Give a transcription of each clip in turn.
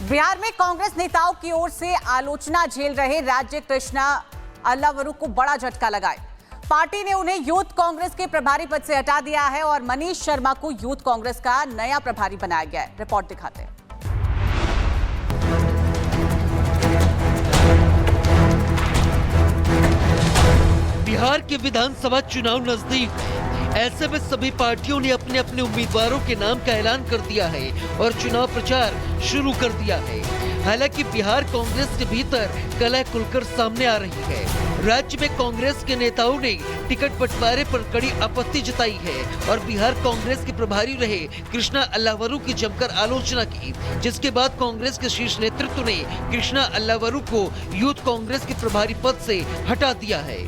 बिहार में कांग्रेस नेताओं की ओर से आलोचना झेल रहे राज्य कृष्णा अल्लावरू को बड़ा झटका लगा है। पार्टी ने उन्हें यूथ कांग्रेस के प्रभारी पद से हटा दिया है और मनीष शर्मा को यूथ कांग्रेस का नया प्रभारी बनाया गया है। रिपोर्ट दिखाते हैं। बिहार के विधानसभा चुनाव नजदीक है। ऐसे में सभी पार्टियों ने अपने अपने उम्मीदवारों के नाम का ऐलान कर दिया है और चुनाव प्रचार शुरू कर दिया है। हालांकि बिहार कांग्रेस के भीतर कलह खुलकर सामने आ रही है। राज्य में कांग्रेस के नेताओं ने टिकट बंटवारे पर कड़ी आपत्ति जताई है और बिहार कांग्रेस के प्रभारी रहे कृष्णा अल्लावरू की जमकर आलोचना की, जिसके बाद कांग्रेस के शीर्ष नेतृत्व ने कृष्णा अल्लावरू को यूथ कांग्रेस के प्रभारी पद से हटा दिया है।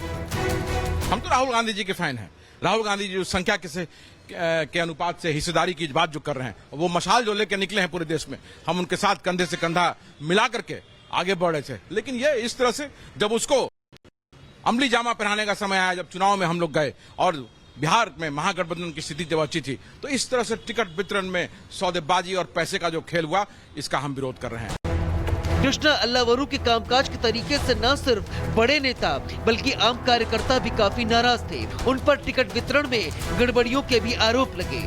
हम तो राहुल गांधी जी के फैन हैं। राहुल गांधी जी जो संख्या के अनुपात से हिस्सेदारी की बात जो कर रहे हैं, वो मशाल जो लेकर निकले हैं पूरे देश में, हम उनके साथ कंधे से कंधा मिला करके आगे बढ़ रहे थे। लेकिन ये इस तरह से जब उसको अमली जामा पहनाने का समय आया, जब चुनाव में हम लोग गए और बिहार में महागठबंधन की स्थिति जब अच्छी थी, तो इस तरह से टिकट वितरण में सौदेबाजी और पैसे का जो खेल हुआ, इसका हम विरोध कर रहे हैं। कृष्णा अल्लावरू के कामकाज के तरीके से न सिर्फ बड़े नेता बल्कि आम कार्यकर्ता भी काफी नाराज थे। उन पर टिकट वितरण में गड़बड़ियों के भी आरोप लगे।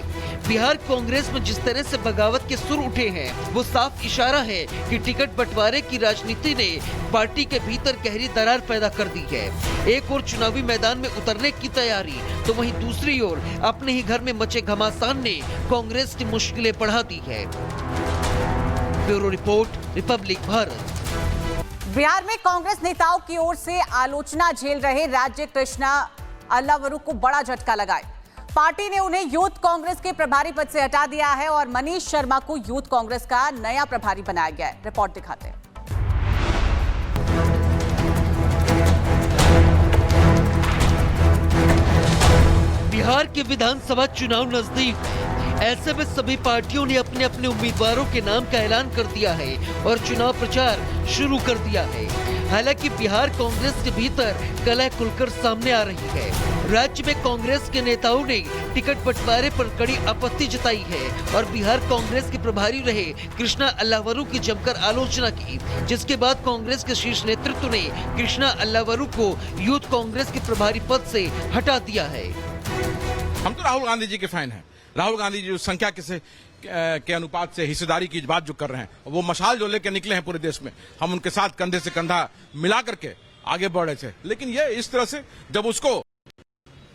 बिहार कांग्रेस में जिस तरह से बगावत के सुर उठे हैं, वो साफ इशारा है कि टिकट बंटवारे की राजनीति ने पार्टी के भीतर गहरी दरार पैदा कर दी है। एक ओर चुनावी मैदान में उतरने की तैयारी, तो वहीं दूसरी ओर अपने ही घर में मचे घमासान ने कांग्रेस की मुश्किलें बढ़ा दी है। Bureau report, Republic Bharat. Bihar में कांग्रेस नेताओं की ओर से आलोचना झेल रहे राज्य कृष्णा अल्लावरू को बड़ा झटका लगा है। पार्टी ने उन्हें यूथ कांग्रेस के प्रभारी पद से हटा दिया है और मनीष शर्मा को यूथ कांग्रेस का नया प्रभारी बनाया गया है। रिपोर्ट दिखाते हैं। बिहार के विधानसभा चुनाव नजदीक है। ऐसे में सभी पार्टियों ने अपने अपने उम्मीदवारों के नाम का ऐलान कर दिया है और चुनाव प्रचार शुरू कर दिया है। हालांकि बिहार कांग्रेस के भीतर कलह खुलकर सामने आ रही है। राज्य में कांग्रेस के नेताओं ने टिकट बंटवारे पर कड़ी आपत्ति जताई है और बिहार कांग्रेस के प्रभारी रहे कृष्णा अल्लावरू की जमकर आलोचना की, जिसके बाद कांग्रेस के शीर्ष नेतृत्व ने कृष्णा अल्लावरू को यूथ कांग्रेस के प्रभारी पद से हटा दिया है। हम तो राहुल गांधी जी के फैन हैं। राहुल गांधी जी जो संख्या के अनुपात से हिस्सेदारी की बात जो कर रहे हैं, वो मशाल जो लेकर निकले हैं पूरे देश में, हम उनके साथ कंधे से कंधा मिला करके आगे बढ़ रहे थे। लेकिन ये इस तरह से जब उसको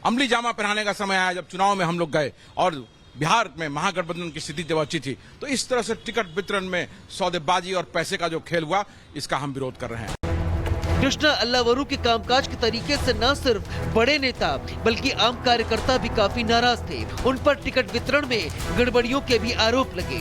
अमली जामा पहनाने का समय आया, जब चुनाव में हम लोग गए और बिहार में महागठबंधन की स्थिति जब अच्छी थी, तो इस तरह से टिकट वितरण में सौदेबाजी और पैसे का जो खेल हुआ, इसका हम विरोध कर रहे हैं। कृष्णा अल्लावरू के कामकाज के तरीके से न सिर्फ बड़े नेता बल्कि आम कार्यकर्ता भी काफी नाराज थे। उन पर टिकट वितरण में गड़बड़ियों के भी आरोप लगे।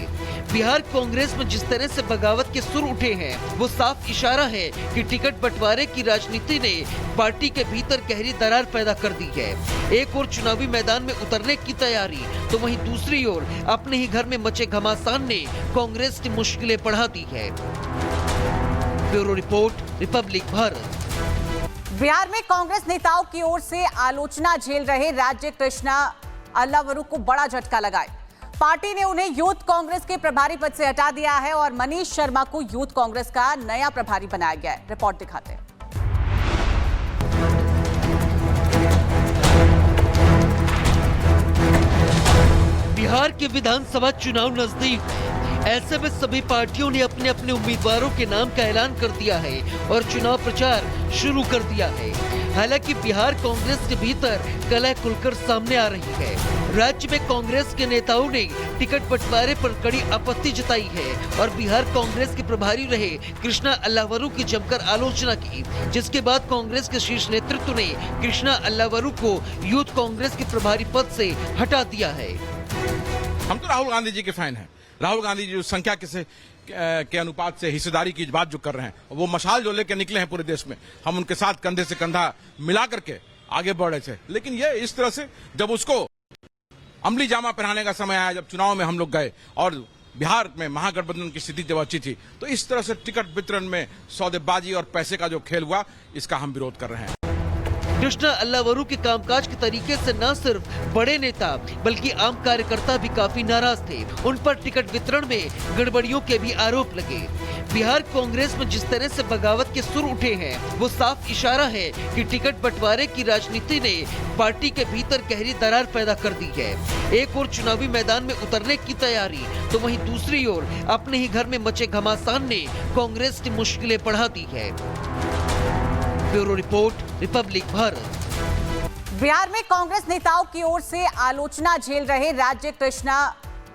बिहार कांग्रेस में जिस तरह से बगावत के सुर उठे हैं, वो साफ इशारा है कि टिकट बंटवारे की राजनीति ने पार्टी के भीतर गहरी दरार पैदा कर दी है। एक ओर चुनावी मैदान में उतरने की तैयारी, तो वहीं दूसरी ओर अपने ही घर में मचे घमासान ने कांग्रेस की मुश्किलें बढ़ा दी है। Bureau report, Republic Bharat. Bihar में कांग्रेस नेताओं की ओर से आलोचना झेल रहे राज्य कृष्णा अल्लावरू को बड़ा झटका लगा है। पार्टी ने उन्हें यूथ कांग्रेस के प्रभारी पद से हटा दिया है और मनीष शर्मा को यूथ कांग्रेस का नया प्रभारी बनाया गया है। रिपोर्ट दिखाते हैं। बिहार के विधानसभा चुनाव नजदीक है। ऐसे में सभी पार्टियों ने अपने अपने उम्मीदवारों के नाम का ऐलान कर दिया है और चुनाव प्रचार शुरू कर दिया है। हालांकि बिहार कांग्रेस के भीतर कलह खुलकर सामने आ रही है। राज्य में कांग्रेस के नेताओं ने टिकट बंटवारे पर कड़ी आपत्ति जताई है और बिहार कांग्रेस के प्रभारी रहे कृष्णा अल्लावरू की जमकर आलोचना की, जिसके बाद कांग्रेस के शीर्ष नेतृत्व ने कृष्णा अल्लावरू को यूथ कांग्रेस के प्रभारी पद से हटा दिया है। हम तो राहुल गांधी जी के फैन हैं। राहुल गांधी जी जो संख्या के अनुपात से हिस्सेदारी की बात जो कर रहे हैं, वो मशाल जो लेकर निकले हैं पूरे देश में, हम उनके साथ कंधे से कंधा मिला करके आगे बढ़ रहे थे। लेकिन ये इस तरह से जब उसको अमली जामा पहनाने का समय आया, जब चुनाव में हम लोग गए और बिहार में महागठबंधन की स्थिति जब अच्छी थी, तो इस तरह से टिकट वितरण में सौदेबाजी और पैसे का जो खेल हुआ, इसका हम विरोध कर रहे हैं। कृष्णा अल्लावरू के कामकाज के तरीके से न सिर्फ बड़े नेता बल्कि आम कार्यकर्ता भी काफी नाराज थे। उन पर टिकट वितरण में गड़बड़ियों के भी आरोप लगे। बिहार कांग्रेस में जिस तरह से बगावत के सुर उठे हैं, वो साफ इशारा है कि टिकट बंटवारे की राजनीति ने पार्टी के भीतर गहरी दरार पैदा कर दी है। एक ओर चुनावी मैदान में उतरने की तैयारी, तो वहीं दूसरी ओर अपने ही घर में मचे घमासान ने कांग्रेस की मुश्किलें बढ़ा दी है। Bureau report, Republic Bharat. Bihar में कांग्रेस नेताओं की ओर से आलोचना झेल रहे राज्य कृष्णा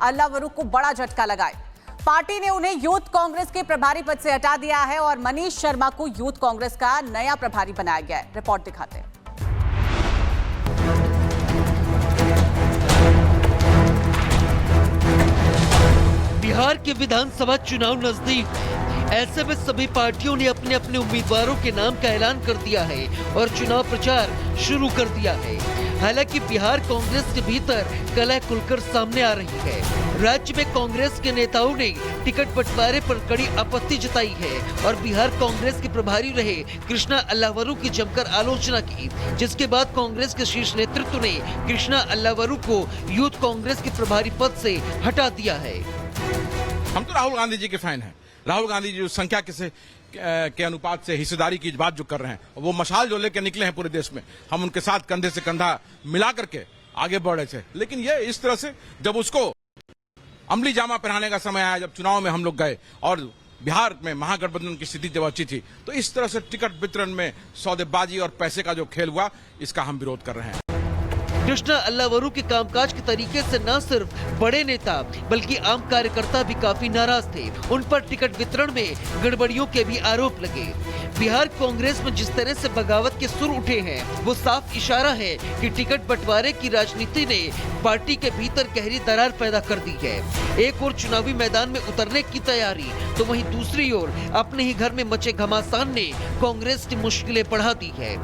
अल्लावरू को बड़ा झटका लगा है। पार्टी ने उन्हें यूथ कांग्रेस के प्रभारी पद से हटा दिया है और मनीष शर्मा को यूथ कांग्रेस का नया प्रभारी बनाया गया है। रिपोर्ट दिखाते हैं। बिहार के विधानसभा चुनाव नजदीक है। ऐसे में सभी पार्टियों ने अपने अपने उम्मीदवारों के नाम का ऐलान कर दिया है और चुनाव प्रचार शुरू कर दिया है। हालांकि बिहार कांग्रेस के भीतर कलह खुलकर सामने आ रही है। राज्य में कांग्रेस के नेताओं ने टिकट बंटवारे पर कड़ी आपत्ति जताई है और बिहार कांग्रेस के प्रभारी रहे कृष्णा अल्लावरू की जमकर आलोचना की, जिसके बाद कांग्रेस के शीर्ष नेतृत्व ने कृष्णा अल्लावरू को यूथ कांग्रेस के प्रभारी पद से हटा दिया है। हम तो राहुल गांधी जी के फैन हैं। राहुल गांधी जी जो संख्या के अनुपात से हिस्सेदारी की बात जो कर रहे हैं, वो मशाल जो लेकर निकले हैं पूरे देश में, हम उनके साथ कंधे से कंधा मिला करके आगे बढ़ रहे थे। लेकिन ये इस तरह से जब उसको अमली जामा पहनाने का समय आया, जब चुनाव में हम लोग गए और बिहार में महागठबंधन की स्थिति जब अच्छी थी, तो इस तरह से टिकट वितरण में सौदेबाजी और पैसे का जो खेल हुआ, इसका हम विरोध कर रहे हैं। कृष्णा अल्लावरू के कामकाज के तरीके से न सिर्फ बड़े नेता बल्कि आम कार्यकर्ता भी काफी नाराज थे। उन पर टिकट वितरण में गड़बड़ियों के भी आरोप लगे। बिहार कांग्रेस में जिस तरह से बगावत के सुर उठे हैं, वो साफ इशारा है कि टिकट बंटवारे की राजनीति ने पार्टी के भीतर गहरी दरार पैदा कर दी है। एक ओर चुनावी मैदान में उतरने की तैयारी, तो वहीं दूसरी ओर अपने ही घर में मचे घमासान ने कांग्रेस की मुश्किलें बढ़ा दी है।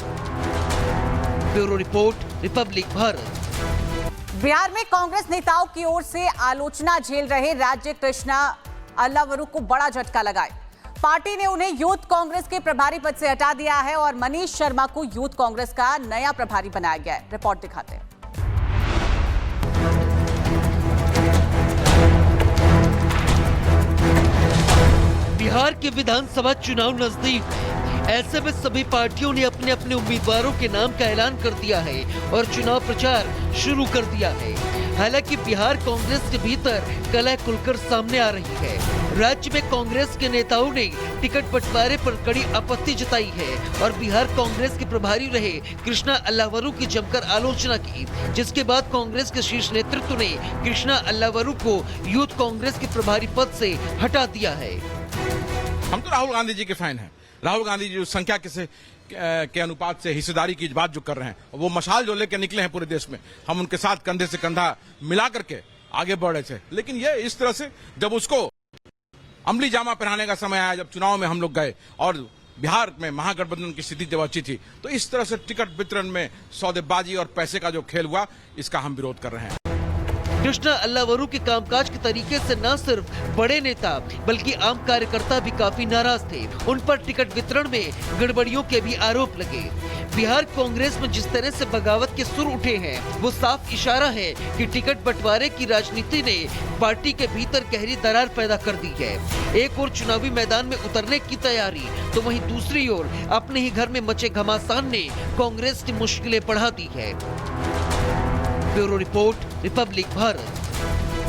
Bureau report, Republic Bharat. Bihar में कांग्रेस नेताओं की ओर से आलोचना झेल रहे राज्य कृष्णा अल्लावरू को बड़ा झटका लगा है। पार्टी ने उन्हें यूथ कांग्रेस के प्रभारी पद से हटा दिया है और मनीष शर्मा को यूथ कांग्रेस का नया प्रभारी बनाया गया है। रिपोर्ट दिखाते हैं। बिहार के विधानसभा चुनाव नजदीक है। ऐसे में सभी पार्टियों ने अपने अपने उम्मीदवारों के नाम का ऐलान कर दिया है और चुनाव प्रचार शुरू कर दिया है। हालांकि बिहार कांग्रेस के भीतर कलह खुलकर सामने आ रही है। राज्य में कांग्रेस के नेताओं ने टिकट बंटवारे पर कड़ी आपत्ति जताई है और बिहार कांग्रेस के प्रभारी रहे कृष्णा अल्लावरू की जमकर आलोचना की, जिसके बाद कांग्रेस के शीर्ष नेतृत्व ने कृष्णा अल्लावरू को यूथ कांग्रेस के प्रभारी पद से हटा दिया है। हम तो राहुल गांधी जी के फैन हैं। राहुल गांधी जी जो संख्या के अनुपात से हिस्सेदारी की बात जो कर रहे हैं, वो मशाल जो लेकर निकले हैं पूरे देश में, हम उनके साथ कंधे से कंधा मिला करके आगे बढ़ रहे थे। लेकिन ये इस तरह से जब उसको अमली जामा पहनाने का समय आया, जब चुनाव में हम लोग गए और बिहार में महागठबंधन की स्थिति जब अच्छी थी, तो इस तरह से टिकट वितरण में सौदेबाजी और पैसे का जो खेल हुआ, इसका हम विरोध कर रहे हैं। कृष्णा अल्लावरू के कामकाज के तरीके से न सिर्फ बड़े नेता बल्कि आम कार्यकर्ता भी काफी नाराज थे। उन पर टिकट वितरण में गड़बड़ियों के भी आरोप लगे। बिहार कांग्रेस में जिस तरह से बगावत के सुर उठे हैं, वो साफ इशारा है कि टिकट बंटवारे की राजनीति ने पार्टी के भीतर गहरी दरार पैदा कर दी है। एक ओर चुनावी मैदान में उतरने की तैयारी, तो वहीं दूसरी ओर अपने ही घर में मचे घमासान ने कांग्रेस की मुश्किलें बढ़ा दी है। Bureau report, Republic Bharat.